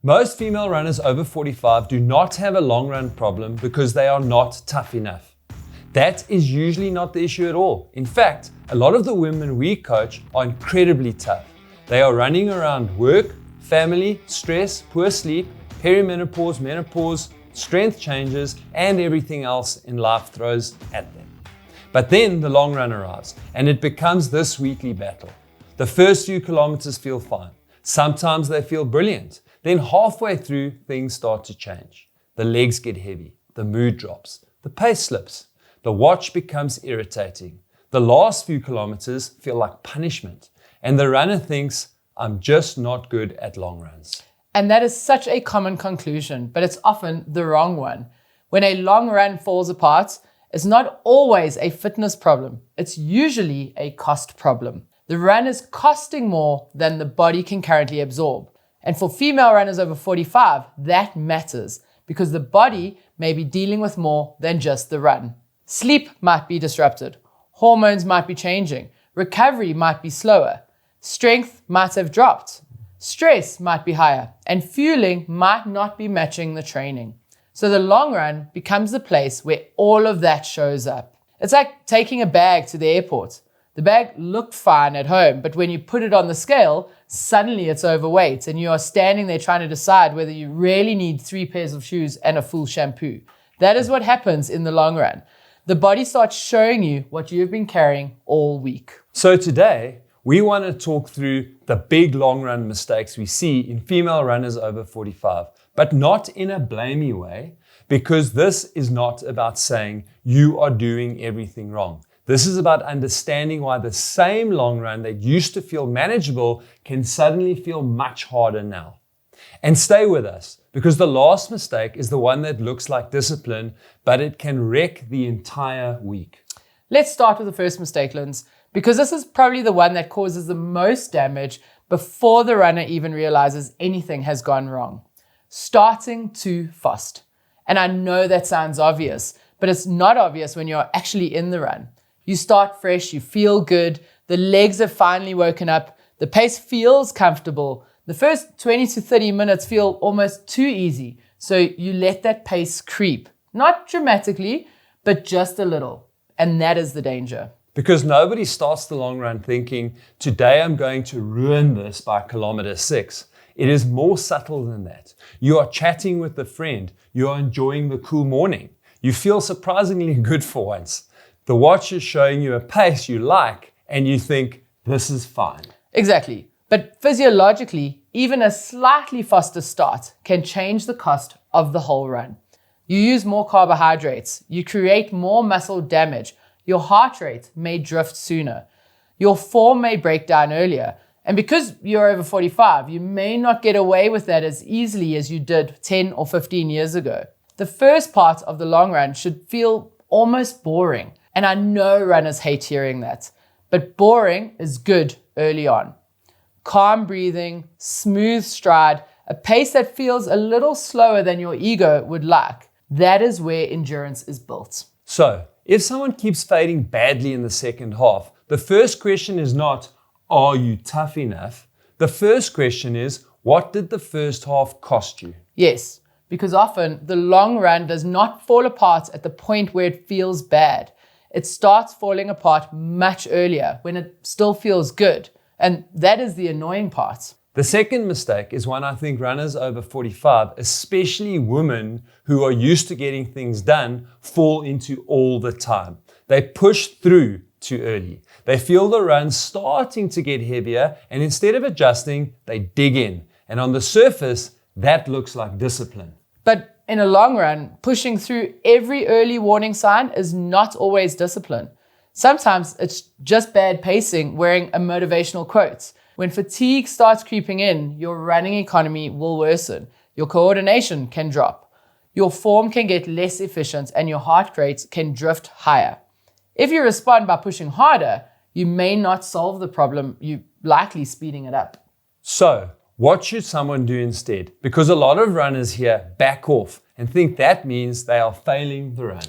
Most female runners over 45 do not have a long run problem because they are not tough enough. That is usually not the issue at all. In fact, a lot of the women we coach are incredibly tough. They are running around work, family, stress, poor sleep, perimenopause, menopause, strength changes, and everything else in life throws at them. But then the long run arrives and it becomes this weekly battle. The first few kilometers feel fine. Sometimes they feel brilliant. Then halfway through, things start to change. The legs get heavy, the mood drops, the pace slips, the watch becomes irritating. The last few kilometers feel like punishment, and the runner thinks, I'm just not good at long runs. And that is such a common conclusion, but it's often the wrong one. When a long run falls apart, it's not always a fitness problem. It's usually a cost problem. The run is costing more than the body can currently absorb. And for female runners over 45, that matters because the body may be dealing with more than just the run. Sleep might be disrupted. Hormones might be changing. Recovery might be slower. Strength might have dropped. Stress might be higher. And fueling might not be matching the training. So the long run becomes the place where all of that shows up. It's like taking a bag to the airport. The bag looked fine at home, but when you put it on the scale, suddenly it's overweight and you are standing there trying to decide whether you really need 3 pairs of shoes and a full shampoo. That is what happens in the long run. The body starts showing you what you've been carrying all week. So today, we want to talk through the big long run mistakes we see in female runners over 45, but not in a blamey way, because this is not about saying you are doing everything wrong. This is about understanding why the same long run that used to feel manageable can suddenly feel much harder now. And stay with us, because the last mistake is the one that looks like discipline, but it can wreck the entire week. Let's start with the first mistake, Linz, because this is probably the one that causes the most damage before the runner even realizes anything has gone wrong. Starting too fast. And I know that sounds obvious, but it's not obvious when you're actually in the run. You start fresh, you feel good, the legs have finally woken up, the pace feels comfortable. The first 20 to 30 minutes feel almost too easy, so you let that pace creep. Not dramatically, but just a little. And that is the danger. Because nobody starts the long run thinking, today I'm going to ruin this by kilometer 6. It is more subtle than that. You are chatting with a friend, you are enjoying the cool morning. You feel surprisingly good for once. The watch is showing you a pace you like, and you think, this is fine. Exactly. But physiologically, even a slightly faster start can change the cost of the whole run. You use more carbohydrates. You create more muscle damage. Your heart rate may drift sooner. Your form may break down earlier. And because you're over 45, you may not get away with that as easily as you did 10 or 15 years ago. The first part of the long run should feel almost boring. And I know runners hate hearing that, but boring is good early on. Calm breathing, smooth stride, a pace that feels a little slower than your ego would like. That is where endurance is built. So, if someone keeps fading badly in the second half, the first question is not, are you tough enough? The first question is, what did the first half cost you? Yes, because often the long run does not fall apart at the point where it feels bad. It starts falling apart much earlier when it still feels good. And that is the annoying part. The second mistake is one I think runners over 45, especially women who are used to getting things done, fall into all the time. They push through too early. They feel the run starting to get heavier, and instead of adjusting, they dig in. And on the surface, that looks like discipline. But in a long run, pushing through every early warning sign is not always discipline. Sometimes it's just bad pacing wearing a motivational quote. When fatigue starts creeping in, your running economy will worsen. Your coordination can drop. Your form can get less efficient and your heart rate can drift higher. If you respond by pushing harder, you may not solve the problem, you're likely speeding it up. So, what should someone do instead? Because a lot of runners here back off and think that means they are failing the run.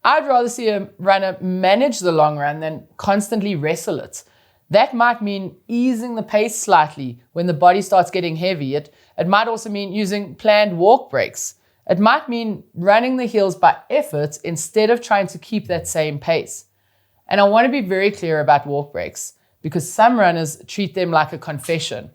I'd rather see a runner manage the long run than constantly wrestle it. That might mean easing the pace slightly when the body starts getting heavy. It It might also mean using planned walk breaks. It might mean running the heels by effort instead of trying to keep that same pace. And I want to be very clear about walk breaks because some runners treat them like a confession.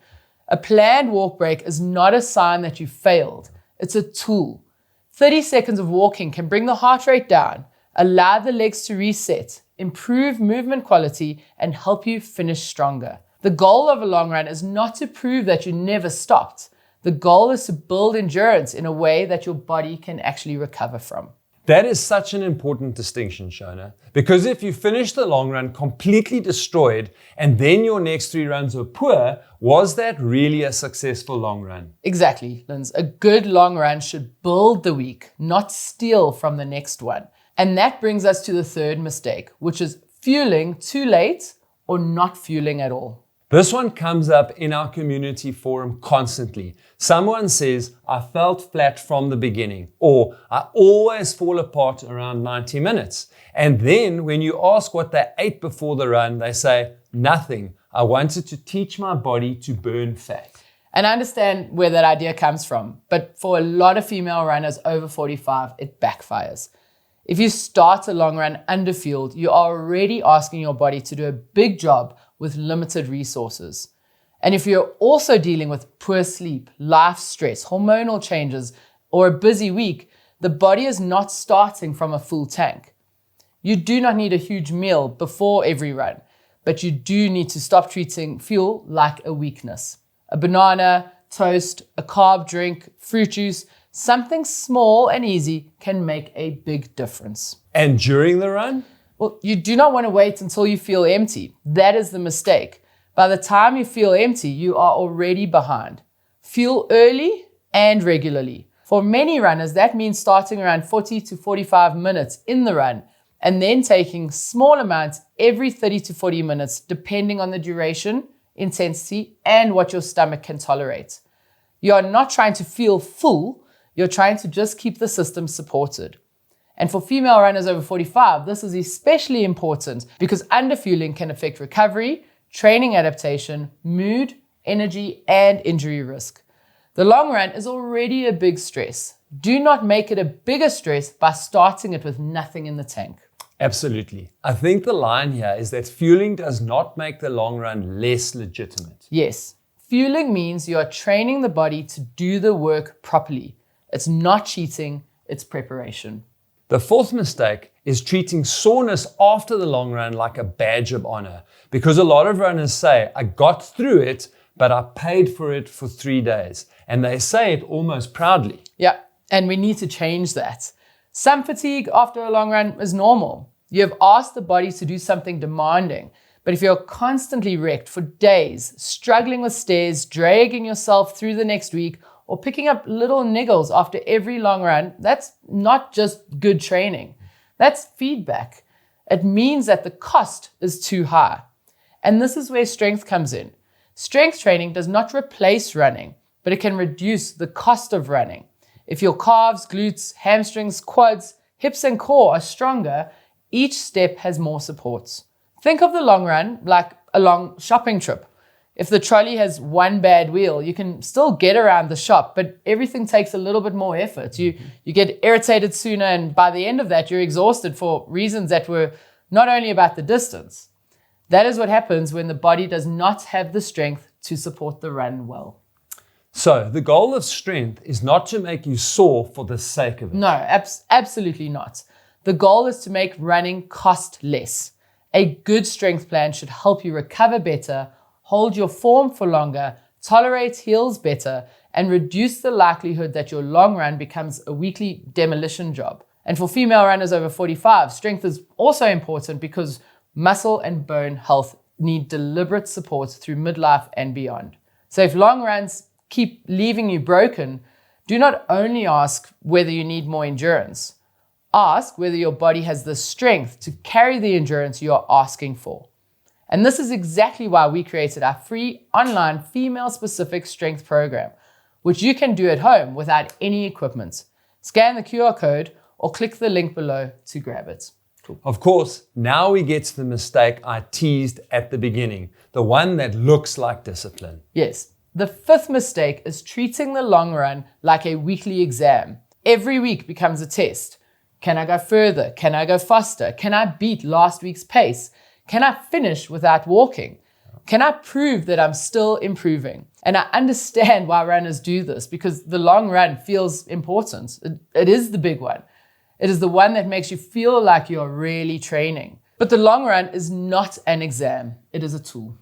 A planned walk break is not a sign that you failed. It's a tool. 30 seconds of walking can bring the heart rate down, allow the legs to reset, improve movement quality, and help you finish stronger. The goal of a long run is not to prove that you never stopped. The goal is to build endurance in a way that your body can actually recover from. That is such an important distinction, Shona, because if you finish the long run completely destroyed and then your next 3 runs were poor, was that really a successful long run? Exactly, Linz. A good long run should build the week, not steal from the next one. And that brings us to the third mistake, which is fueling too late or not fueling at all. This one comes up in our community forum constantly. Someone says, I felt flat from the beginning, or I always fall apart around 90 minutes. And then when you ask what they ate before the run, they say, nothing. I wanted to teach my body to burn fat. And I understand where that idea comes from, but for a lot of female runners over 45, it backfires. If you start a long run underfueled, you are already asking your body to do a big job with limited resources. And if you're also dealing with poor sleep, life stress, hormonal changes, or a busy week, the body is not starting from a full tank. You do not need a huge meal before every run, but you do need to stop treating fuel like a weakness. A banana, toast, a carb drink, fruit juice, something small and easy can make a big difference. And during the run? Well, you do not want to wait until you feel empty. That is the mistake. By the time you feel empty, you are already behind. Fuel early and regularly. For many runners, that means starting around 40 to 45 minutes in the run and then taking small amounts every 30 to 40 minutes, depending on the duration, intensity, and what your stomach can tolerate. You are not trying to feel full, you're trying to just keep the system supported. And for female runners over 45, this is especially important because underfueling can affect recovery, training adaptation, mood, energy, and injury risk. The long run is already a big stress. Do not make it a bigger stress by starting it with nothing in the tank. Absolutely. I think the line here is that fueling does not make the long run less legitimate. Yes, fueling means you are training the body to do the work properly. It's not cheating, it's preparation. The fourth mistake is treating soreness after the long run like a badge of honor, because a lot of runners say, I got through it, but I paid for it for 3 days. And they say it almost proudly. Yeah, and we need to change that. Some fatigue after a long run is normal. You have asked the body to do something demanding, but if you're constantly wrecked for days, struggling with stairs, dragging yourself through the next week, or picking up little niggles after every long run, that's not just good training. That's feedback. It means that the cost is too high. And this is where strength comes in. Strength training does not replace running, but it can reduce the cost of running. If your calves, glutes, hamstrings, quads, hips, and core are stronger, each step has more supports. Think of the long run like a long shopping trip. If the trolley has one bad wheel, you can still get around the shop, but everything takes a little bit more effort. You get irritated sooner, and by the end of that, you're exhausted for reasons that were not only about the distance. That is what happens when the body does not have the strength to support the run well. So the goal of strength is not to make you sore for the sake of it. No, absolutely not. The goal is to make running cost less. A good strength plan should help you recover better, hold your form for longer, tolerate heels better, and reduce the likelihood that your long run becomes a weekly demolition job. And for female runners over 45, strength is also important because muscle and bone health need deliberate support through midlife and beyond. So if long runs keep leaving you broken, do not only ask whether you need more endurance. Ask whether your body has the strength to carry the endurance you are asking for. And this is exactly why we created our free online female-specific strength program, which you can do at home without any equipment. Scan the QR code or click the link below to grab it. Cool. Of course, now we get to the mistake I teased at the beginning, the one that looks like discipline. Yes, The fifth mistake is treating the long run like a weekly exam. Every week becomes a test. Can I go further? Can I go faster? Can I beat last week's pace? Can I finish without walking? Can I prove that I'm still improving? And I understand why runners do this, because the long run feels important. It is the big one. It is the one that makes you feel like you're really training. But the long run is not an exam. It is a tool.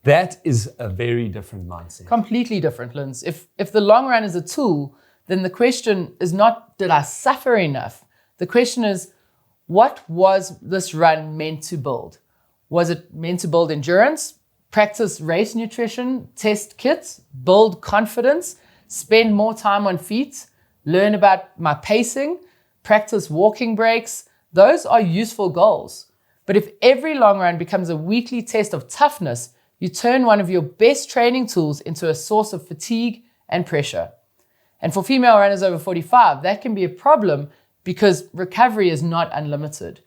That is a very different mindset. Completely different, Linz. If the long run is a tool, then the question is not, did I suffer enough? The question is, what was this run meant to build? Was it meant to build endurance, practice race nutrition, test kits, build confidence, spend more time on feet, learn about my pacing, practice walking breaks? Those are useful goals. But if every long run becomes a weekly test of toughness, you turn one of your best training tools into a source of fatigue and pressure. And for female runners over 45, that can be a problem because recovery is not unlimited.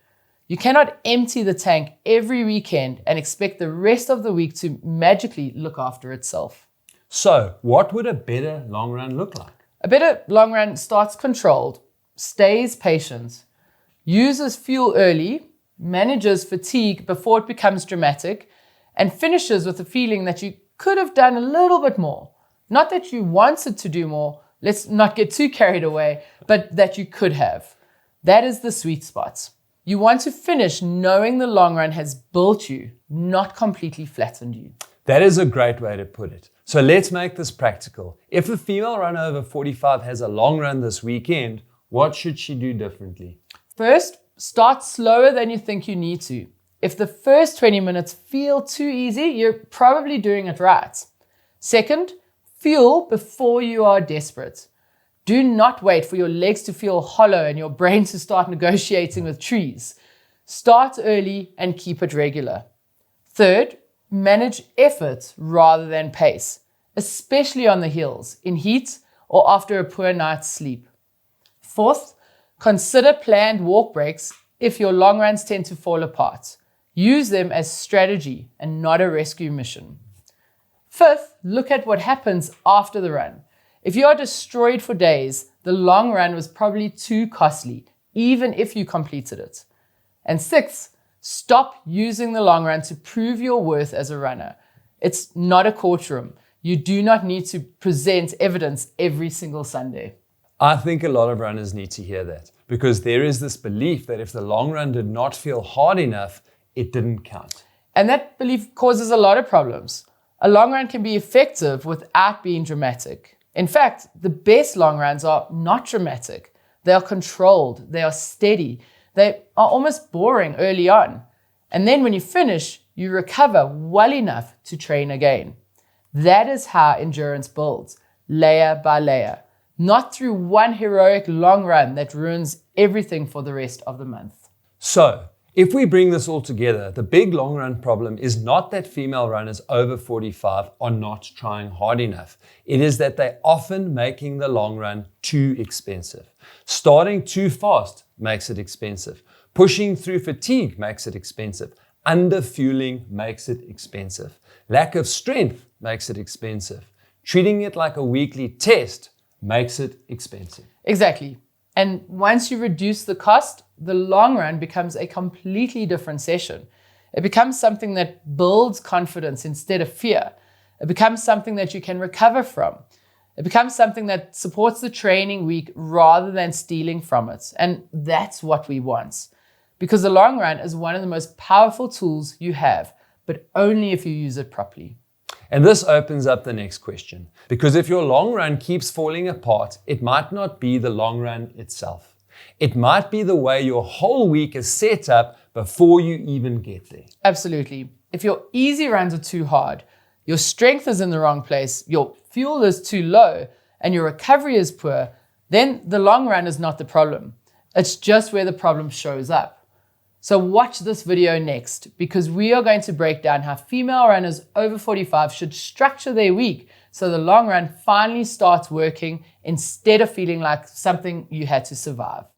You cannot empty the tank every weekend and expect the rest of the week to magically look after itself. So, what would a better long run look like? A better long run starts controlled, stays patient, uses fuel early, manages fatigue before it becomes dramatic, and finishes with the feeling that you could have done a little bit more. Not that you wanted to do more, let's not get too carried away, but that you could have. That is the sweet spot. You want to finish knowing the long run has built you, not completely flattened you. That is a great way to put it. So let's make this practical. If a female runner over 45 has a long run this weekend, what should she do differently? First, start slower than you think you need to. If the first 20 minutes feel too easy, you're probably doing it right. Second, fuel before you are desperate. Do not wait for your legs to feel hollow and your brain to start negotiating with trees. Start early and keep it regular. Third, manage effort rather than pace, especially on the hills, in heat, or after a poor night's sleep. Fourth, consider planned walk breaks if your long runs tend to fall apart. Use them as strategy and not a rescue mission. Fifth, look at what happens after the run. If you are destroyed for days, the long run was probably too costly, even if you completed it. And sixth, stop using the long run to prove your worth as a runner. It's not a courtroom. You do not need to present evidence every single Sunday. I think a lot of runners need to hear that, because there is this belief that if the long run did not feel hard enough, it didn't count. And that belief causes a lot of problems. A long run can be effective without being dramatic. In fact, the best long runs are not dramatic. They are controlled, they are steady, they are almost boring early on. And then when you finish, you recover well enough to train again. That is how endurance builds, layer by layer, not through one heroic long run that ruins everything for the rest of the month. So, if we bring this all together, the big long run problem is not that female runners over 45 are not trying hard enough. It is that they're often making the long run too expensive. Starting too fast makes it expensive. Pushing through fatigue makes it expensive. Underfueling makes it expensive. Lack of strength makes it expensive. Treating it like a weekly test makes it expensive. Exactly. And once you reduce the cost, the long run becomes a completely different session. It becomes something that builds confidence instead of fear. It becomes something that you can recover from. It becomes something that supports the training week rather than stealing from it. And that's what we want. Because the long run is one of the most powerful tools you have, but only if you use it properly. And this opens up the next question. Because if your long run keeps falling apart, it might not be the long run itself. It might be the way your whole week is set up before you even get there. Absolutely. If your easy runs are too hard, your strength is in the wrong place, your fuel is too low, and your recovery is poor, then the long run is not the problem. It's just where the problem shows up. So watch this video next, because we are going to break down how female runners over 45 should structure their week so the long run finally starts working instead of feeling like something you had to survive.